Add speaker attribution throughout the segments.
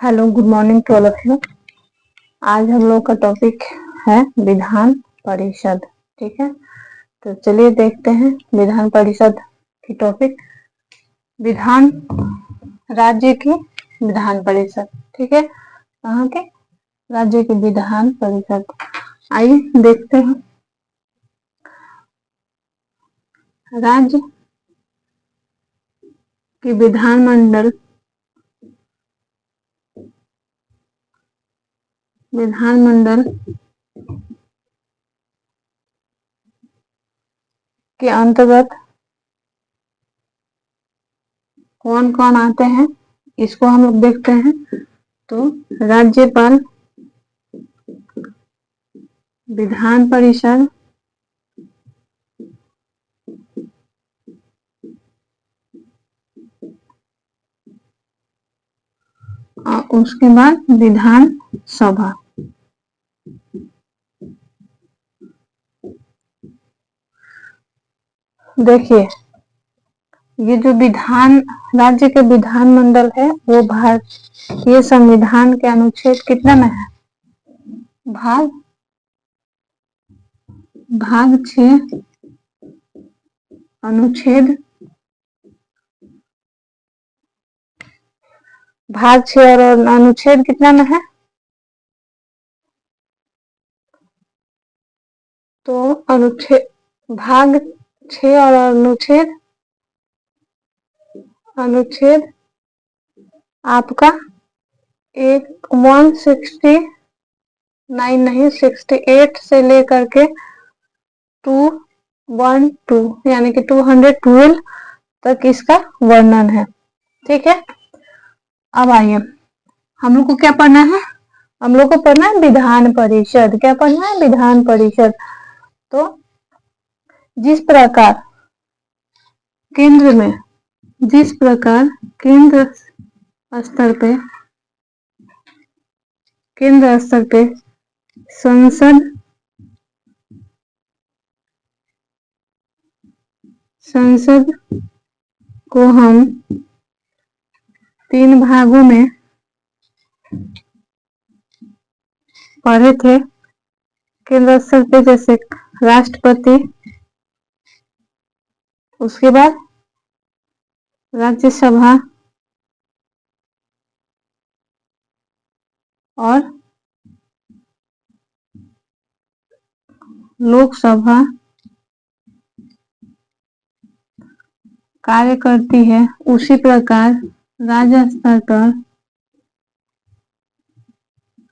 Speaker 1: Hello, good morning to all of you. आज हम लोग का टॉपिक है विधान परिषद। ठीक है, तो चलिए देखते हैं विधान परिषद की टॉपिक। विधान राज्य की विधान परिषद। ठीक है, कहाँ के? राज्य की विधान परिषद। आइए देखते हैं। राज्य की विधानमंडल के अंतर्गत कौन कौन आते हैं, इसको हम लोग देखते हैं। तो राज्यपाल, विधान परिषद, और उसके बाद विधान सभा। देखिए, ये जो विधान राज्य के विधानमंडल है वो भारतीय संविधान के अनुच्छेद कितना में है? भाग 6 अनुच्छेद भाग 6 और अनुच्छेद कितना में है? तो अनुच्छेद भाग 6 और अनुच्छेद आपका 169 नहीं 68 से लेकर के 212 यानी कि 212 तक इसका वर्णन है। ठीक है, अब आइए हम लोग को क्या पढ़ना है? हम लोग को पढ़ना है विधान परिषद। क्या पढ़ना है? विधान परिषद। तो जिस प्रकार केंद्र स्तर पे संसद को हम 3 भागों में पढ़े थे। केंद्र स्तर पे जैसे राष्ट्रपति, उसके बाद राज्यसभा और लोकसभा कार्य करती है। उसी प्रकार राज्य स्तर पर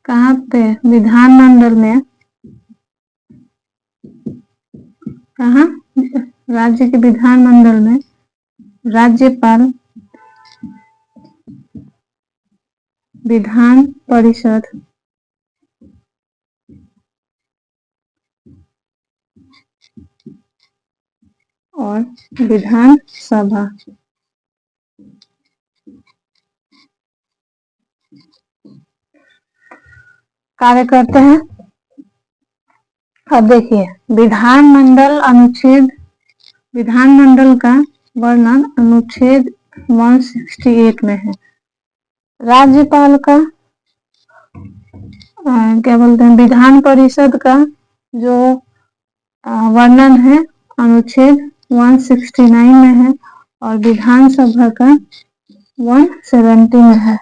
Speaker 1: कहाँ पे? विधानमंडल में। कहाँ? राज्य के विधानमंडल में राज्यपाल, विधान परिषद और विधान सभा कार्य करते हैं। अब देखिए, विधानमंडल का वर्णन अनुच्छेद 168 में है। राज्यपाल का क्या बोलते हैं, विधान परिषद का जो वर्णन है अनुच्छेद 169 में है और विधानसभा का 170 में है।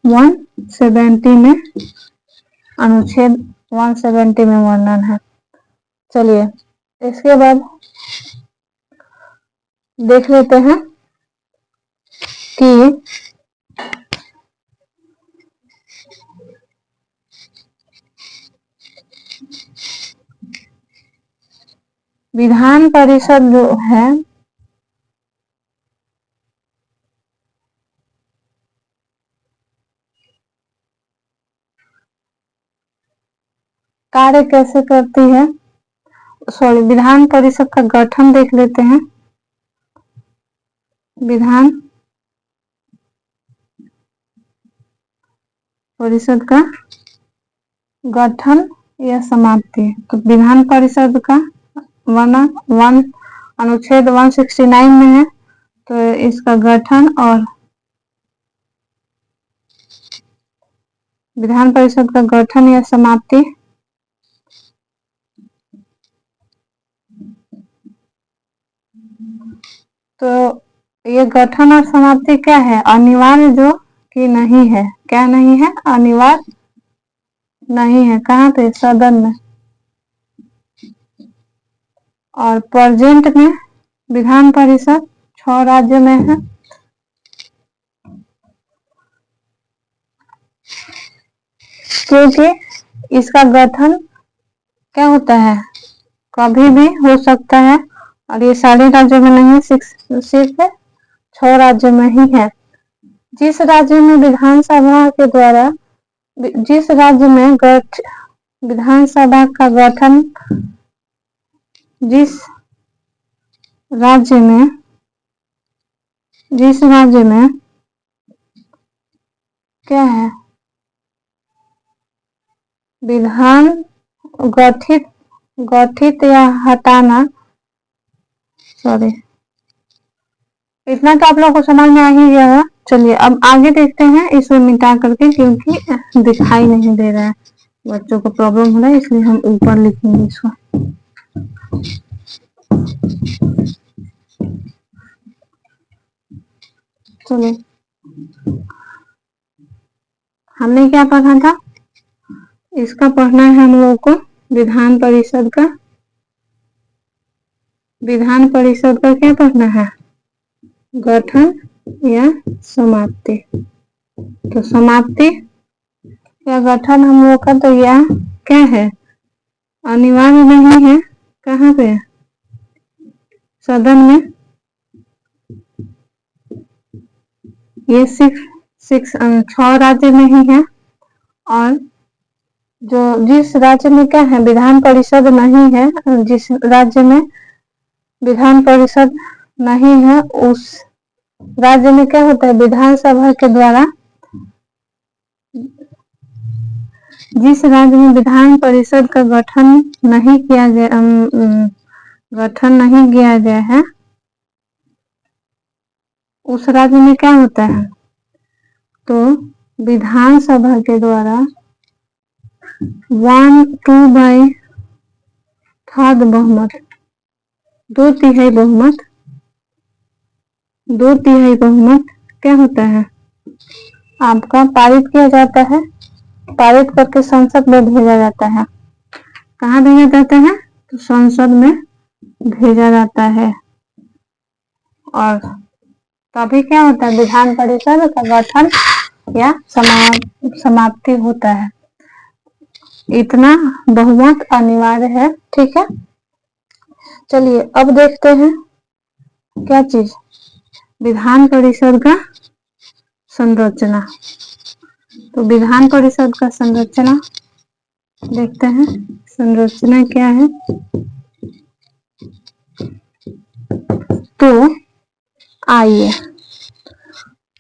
Speaker 1: 170 में अनुच्छेद 170 में वर्णन है। चलिए इसके बाद देख लेते हैं कि विधान परिषद जो है कार्य कैसे करती है। विधान परिषद का गठन देख लेते हैं। विधान परिषद का गठन या समाप्ति। तो विधान परिषद का वर्णन अनुच्छेद 169 में है। तो इसका गठन और विधान परिषद का गठन या समाप्ति। तो ये गठन और समाप्ति क्या है? अनिवार्य जो कि नहीं है। क्या नहीं है? अनिवार्य नहीं है। कहाँ पे? सदन में। और प्रेजेंट में विधान परिषद 6 राज्य में है। क्योंकि इसका गठन क्या होता है? कभी भी हो सकता है। और ये सारे राज्यों में नहीं, सिर्फ 6 राज्यों में ही है। जिस राज्य में विधानसभा के द्वारा, जिस राज्य में विधानसभा का गठन, जिस राज्य में क्या है? विधान गठित या हटाना, सॉरी, इतना तो आप लोगों को समझ में आ ही गया है। चलिए अब आगे देखते हैं इसमें मिटा करके, क्योंकि दिखाई नहीं दे रहा है, बच्चों को प्रॉब्लम हो रहा है, इसलिए हम ऊपर लिखेंगे इसको। चलिए, हमने क्या पढ़ा था? इसका पढ़ना है हम लोगों को विधान परिषद का। विधान परिषद का क्या पढ़ना है? गठन या समाप्ति। तो समाप्ति या गठन हम लोग का तो यह क्या है? अनिवार्य नहीं है। कहाँ पे? सदन में। ये सिर्फ 6 राज्य में ही है। और जिस राज्य में क्या है? विधान परिषद नहीं है, जिस राज्य में विधान परिषद नहीं है उस राज्य में क्या होता है? विधानसभा के द्वारा, जिस राज्य में विधान परिषद का गठन नहीं किया गया है, उस राज्य में क्या होता है? तो विधानसभा के द्वारा 1/2 बहुमत, 2/3 बहुमत क्या होता है? आपका पारित किया जाता है। पारित करके संसद में भेजा जाता है। कहाँ भेजा जाता है? तो संसद में भेजा जाता है। और तभी क्या होता है? विधान परिषद का गठन या समाप्ति होता है। इतना बहुमत अनिवार्य है। ठीक है, चलिए अब देखते हैं क्या चीज? विधान परिषद का संरचना। तो विधान परिषद का संरचना देखते हैं। संरचना क्या है? तो आइए,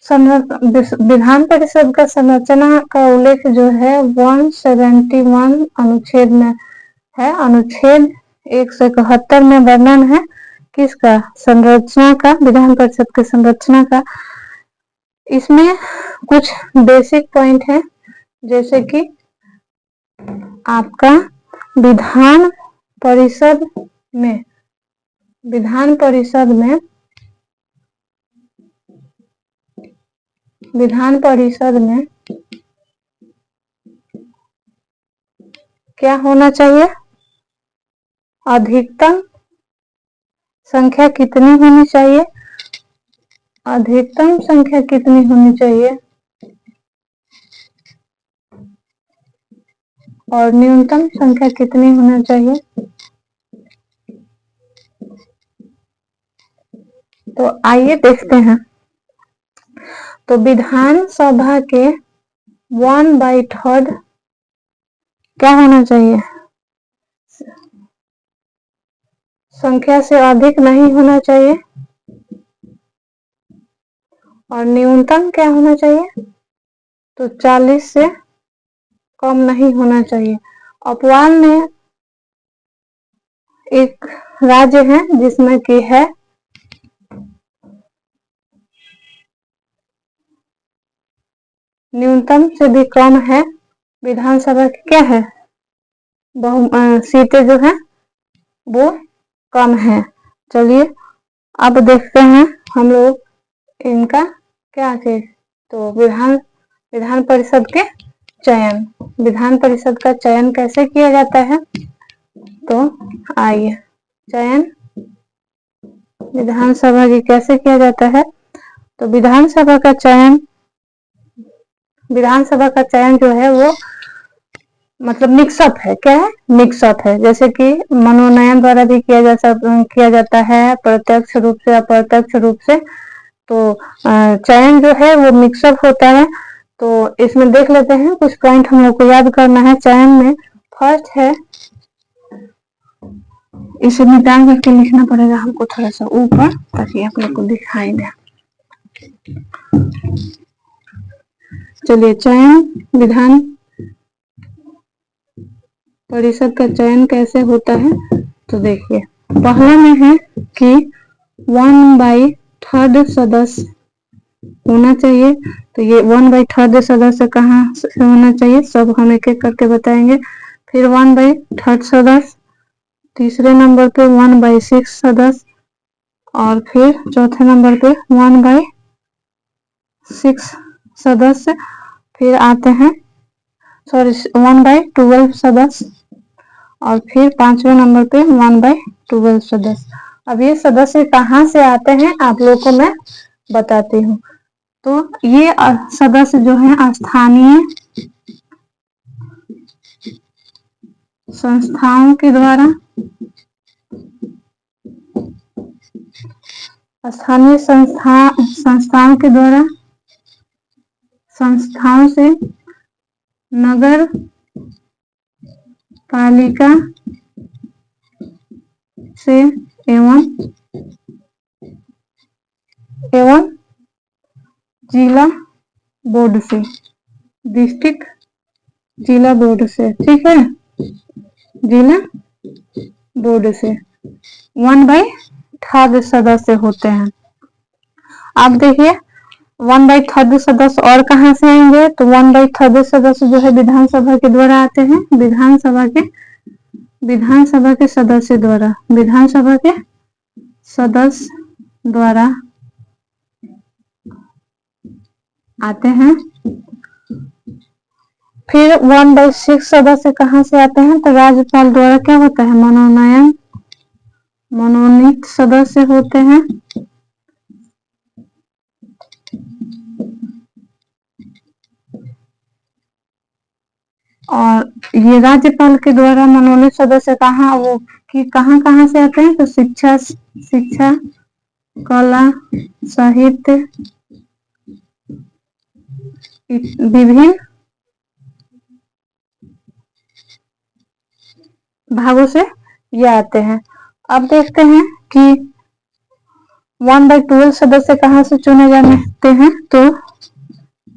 Speaker 1: विधान परिषद का संरचना का उल्लेख जो है 171 अनुच्छेद में है। अनुच्छेद 171 में वर्णन है किसका? संरचना का, विधान परिषद के संरचना का। इसमें कुछ बेसिक पॉइंट है, जैसे कि आपका विधान परिषद में क्या होना चाहिए? अधिकतम संख्या कितनी होनी चाहिए? अधिकतम संख्या कितनी होनी चाहिए और न्यूनतम संख्या कितनी होना चाहिए? तो आइए देखते हैं। तो विधानसभा के 1/3 क्या होना चाहिए? संख्या से अधिक नहीं होना चाहिए। और न्यूनतम क्या होना चाहिए? तो 40 से कम नहीं होना चाहिए। अपवाद में एक राज्य है जिसमें कि है न्यूनतम से भी कम है, विधानसभा की क्या है, सीटें जो है वो कम है। चलिए अब देखते हैं हम लोग इनका क्या चीज, तो विधान परिषद के चयन, विधान परिषद का चयन कैसे किया जाता है, तो आइए चयन विधानसभा की कैसे किया जाता है। तो विधानसभा का चयन जो है वो मतलब मिक्सअप है, क्या है, मिक्सअप है। जैसे कि मनोनयन द्वारा भी किया जाता है, प्रत्यक्ष रूप से, अप्रत्यक्ष रूप से। तो चयन जो है वो मिक्सअप होता है। तो इसमें देख लेते हैं कुछ पॉइंट हम लोग को याद करना है चयन में। फर्स्ट है, इसे मिटा करके लिखना पड़ेगा हमको थोड़ा सा ऊपर, ताकि आप लोग को दिखाई दे। चलिए चयन विधान परिषद का चयन कैसे होता है, तो देखिए पहला में है कि 1/3 सदस्य होना चाहिए। तो ये 1/3 सदस्य कहाँ से होना चाहिए, सब हम एक एक करके बताएंगे। फिर 1/3 सदस्य, तीसरे नंबर पे 1/6 सदस्य, और फिर चौथे नंबर पे 1/6 सदस्य। फिर आते हैं 1/12 सदस्य, और फिर पांचवें नंबर पे 1/12 सदस्य। अब ये सदस्य कहाँ से आते हैं आप लोग को मैं बताती हूँ। तो ये सदस्य जो है स्थानीय संस्थाओं के द्वारा, स्थानीय संस्थाओं के द्वारा, संस्थाओं से नगर पालिका से एवं जिला बोर्ड से, डिस्ट्रिक्ट जिला बोर्ड से, ठीक है, जिला बोर्ड से 1/3 सदस्य होते हैं। अब देखिए 1/3 सदस्य और कहाँ से आएंगे, तो 1/3 सदस्य जो है विधानसभा के द्वारा आते हैं, विधानसभा के सदस्य द्वारा, विधानसभा के सदस्य द्वारा आते हैं। फिर 1/6 सदस्य कहाँ से आते हैं, तो राज्यपाल द्वारा क्या होता है, मनोनीत सदस्य होते हैं। और ये राज्यपाल के द्वारा मनोनीत सदस्य कहाँ से आते हैं, तो शिक्षा, कला, साहित्य, विभिन्न भागों से ये आते हैं। अब देखते हैं कि 1/12 सदस्य कहाँ से चुने जाते हैं, तो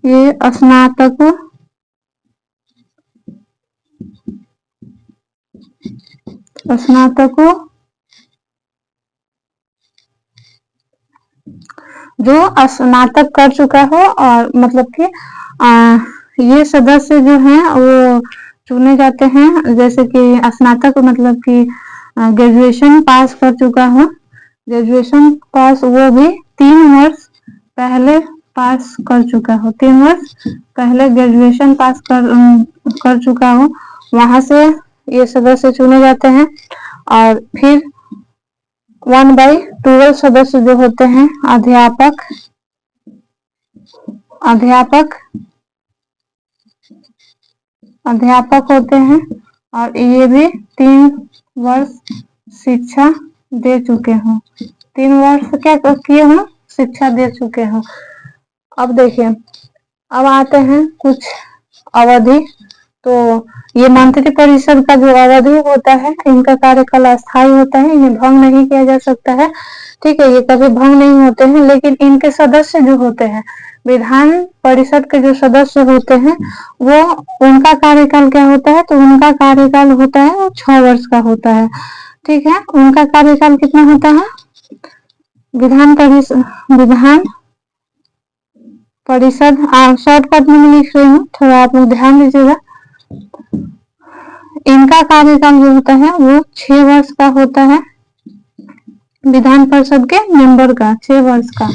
Speaker 1: ये स्नातकों, जो स्नातक कर चुका हो, और मतलब कि ये सदस्य जो हैं वो चुने जाते हैं। जैसे कि स्नातक मतलब कि ग्रेजुएशन पास कर चुका हो, ग्रेजुएशन पास, वो भी 3 वर्ष पहले पास कर चुका हो, 3 वर्ष पहले ग्रेजुएशन पास कर चुका हो, वहां से ये सदस्य चुने जाते हैं। और फिर 1/12 सदस्य जो होते हैं अध्यापक होते हैं, और ये भी 3 वर्ष शिक्षा दे चुके हों, 3 वर्ष क्या किए हों, शिक्षा दे चुके हों। अब देखिए, अब आते हैं कुछ अवधि। तो ये मंत्री परिषद का जो अवधि होता है, इनका कार्यकाल अस्थायी होता है, इन्हें भंग नहीं किया जा सकता है, ठीक है, ये कभी भंग नहीं होते हैं। लेकिन इनके सदस्य जो होते हैं, विधान परिषद के जो सदस्य होते हैं, वो उनका कार्यकाल क्या होता है, तो उनका कार्यकाल होता है वो 6 वर्ष का होता है, ठीक है। उनका कार्यकाल कितना होता है, विधान परिषद शॉर्टकट में लिख रही हूँ, थोड़ा आप लोग ध्यान दीजिएगा। इनका कार्यकाल जो होता है वो 6 वर्ष का होता है, विधान परिषद के मेंबर का 6 वर्ष का।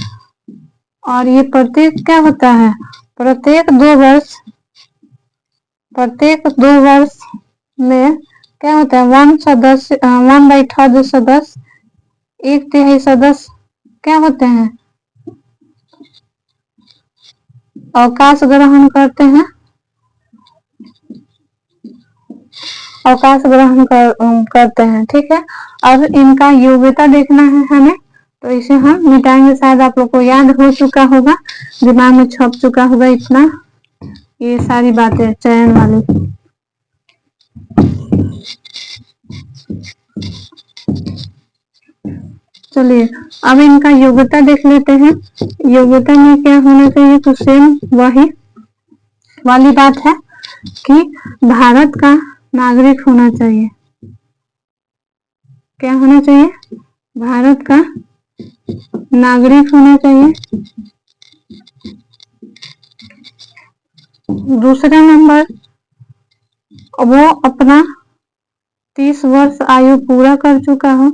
Speaker 1: और ये प्रत्येक क्या होता है, प्रत्येक 2 वर्ष में क्या होता है, 1/3 सदस्य, 1/3 सदस्य क्या होते हैं, अवकाश ग्रहण करते हैं, करते हैं। ठीक है, अब इनका योग्यता देखना है हमें, तो इसे हम मिटाएंगे। शायद आप लोग को याद हो चुका होगा, दिमाग में छप चुका होगा इतना, ये सारी बातें चयन वाली। चलिए अब इनका योग्यता देख लेते हैं। योग्यता में क्या होना चाहिए, तो सेम वही वाली बात है कि भारत का नागरिक होना चाहिए। क्या होना चाहिए, भारत का नागरिक होना चाहिए। दूसरा नंबर, वो अपना 30 वर्ष आयु पूरा कर चुका हो,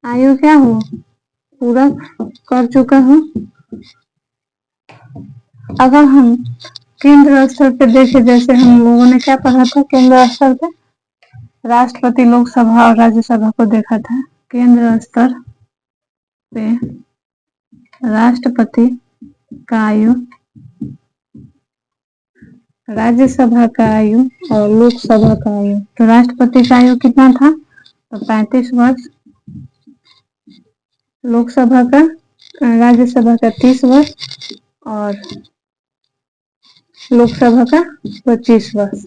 Speaker 1: आयु क्या हो, पूरा कर चुका हो। अगर हम केंद्र स्तर पे देखें, जैसे हम लोगों ने क्या पढ़ा था केंद्र स्तर पे, राष्ट्रपति, लोकसभा और राज्यसभा को देखा था। केंद्र स्तर पे राष्ट्रपति का आयु, राज्यसभा का आयु और लोकसभा का आयु। तो राष्ट्रपति का आयु कितना था, तो 35 वर्ष, लोकसभा का, राज्यसभा का 30 वर्ष और लोकसभा का 25 वर्ष।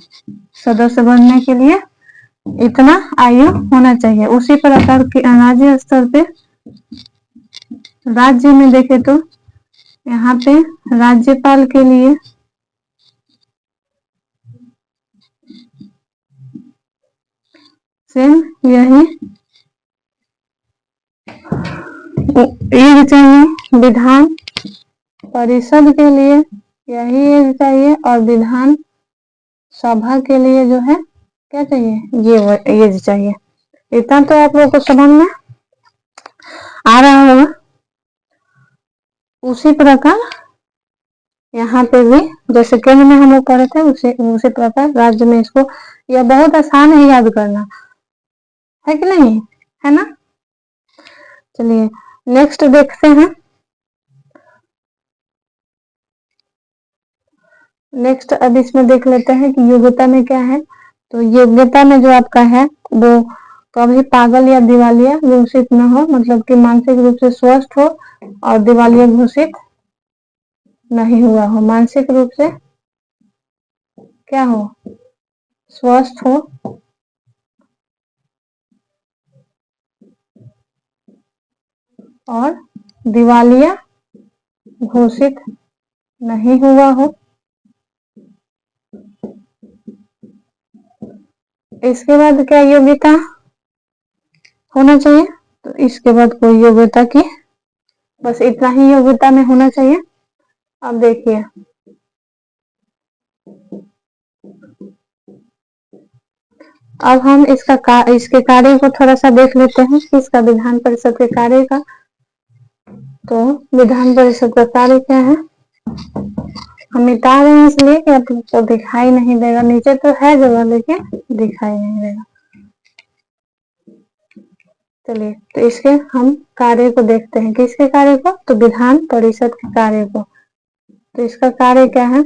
Speaker 1: सदस्य बनने के लिए इतना आयु होना चाहिए। उसी प्रकार राज्य स्तर पे, राज्य में देखे तो यहाँ पे राज्यपाल के लिए सेम यही एज चाहिए, विधान परिषद के लिए यही एज चाहिए, और विधान सभा के लिए जो है क्या चाहिए, ये एज चाहिए। इतना तो आप लोगों को समझ में आ रहा होगा। उसी प्रकार यहाँ पे भी जैसे केंद्र में हम लोग पढ़े थे, उसी प्रकार राज्य में इसको, यह बहुत आसान है याद करना, है कि नहीं, है ना। चलिए नेक्स्ट देखते हैं। नेक्स्ट अब इसमें देख लेते हैं कि योग्यता में क्या है। तो योग्यता में जो आपका है वो कभी पागल या दिवालिया घोषित न हो, मतलब कि मानसिक रूप से स्वस्थ हो और दिवालिया घोषित नहीं हुआ हो। मानसिक रूप से क्या हो, स्वस्थ हो और दिवालिया घोषित नहीं हुआ हो। इसके बाद क्या योग्यता होना चाहिए, तो इसके बाद कोई योग्यता की, बस इतना ही योग्यता में होना चाहिए। अब देखिए अब हम इसके कार्य को थोड़ा सा देख लेते हैं, इसका विधान परिषद के कार्य का। तो विधान परिषद का कार्य क्या है, हम मिटा रहे हैं इसलिए कि आपको दिखाई नहीं देगा, नीचे तो है जगह लेकिन दिखाई नहीं देगा। चलिए तो इसके हम कार्य को देखते हैं, किसके कार्य को, तो विधान परिषद के कार्य को। तो इसका कार्य क्या है,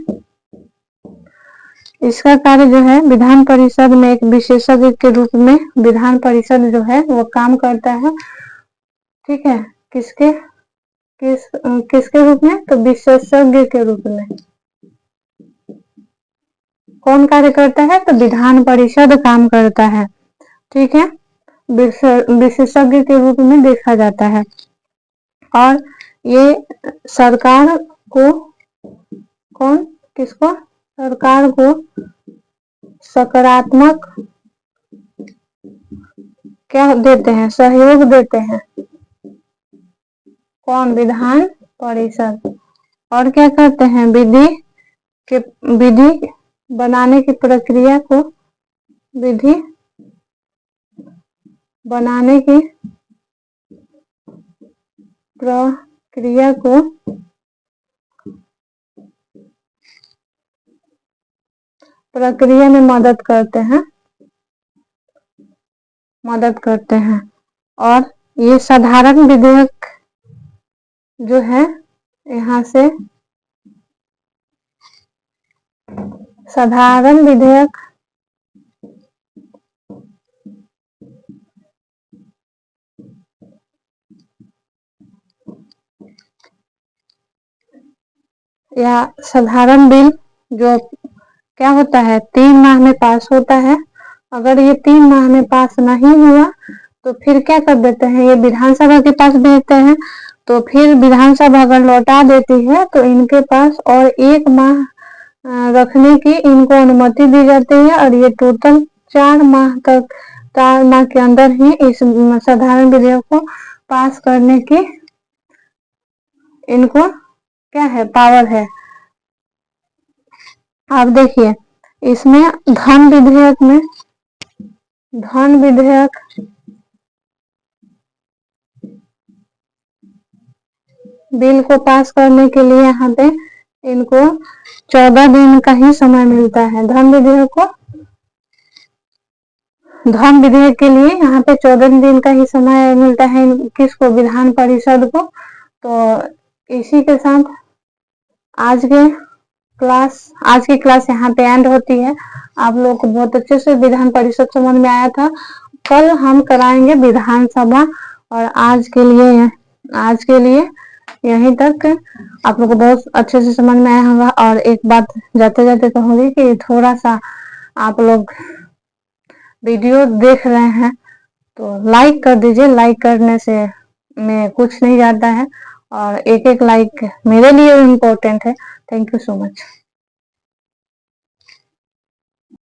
Speaker 1: इसका कार्य जो है, विधान परिषद में एक विशेषज्ञ के रूप में विधान परिषद जो है वो काम करता है। ठीक है, किसके रूप में, तो विशेषज्ञ के रूप में। कौन कार्य करता है, तो विधान परिषद काम करता है। ठीक है, विशेषज्ञ के रूप में देखा जाता है। और ये सरकार को, किसको, सरकार को सकारात्मक क्या देते हैं, सहयोग देते हैं। कौन, विधान परिषद। और क्या करते हैं, विधि बनाने की प्रक्रिया को विधि बनाने की प्रक्रिया को प्रक्रिया में मदद करते हैं और ये साधारण विधेयक जो है यहाँ से साधारण विधेयक या साधारण बिल जो क्या होता है 3 माह में पास होता है। अगर ये 3 माह में पास नहीं हुआ तो फिर क्या कर देते हैं, ये विधानसभा के पास भेजते हैं। तो फिर विधानसभा अगर लौटा देती है तो इनके पास और 1 माह रखने की इनको अनुमति दी जाती है और ये टोटल 4 माह के अंदर ही इस साधारण विधेयक को पास करने की इनको क्या है, पावर है। अब देखिए इसमें धन विधेयक बिल को पास करने के लिए यहाँ पे इनको 14 दिन का ही समय मिलता है। धन विधेयक के लिए यहाँ पे 14 दिन का ही समय मिलता है किसको, विधान परिषद को। तो इसी के साथ आज की क्लास यहाँ पे एंड होती है। आप लोग को बहुत अच्छे से विधान परिषद समझ में आया था। कल हम कराएंगे विधानसभा और आज के लिए यहीं तक। आप लोग को बहुत अच्छे से समझ में आया होगा। और एक बात जाते जाते कहूंगी कि थोड़ा सा आप लोग वीडियो देख रहे हैं तो लाइक कर दीजिए। लाइक करने से में कुछ नहीं जाता है और एक लाइक मेरे लिए इम्पोर्टेंट है। Thank you so much.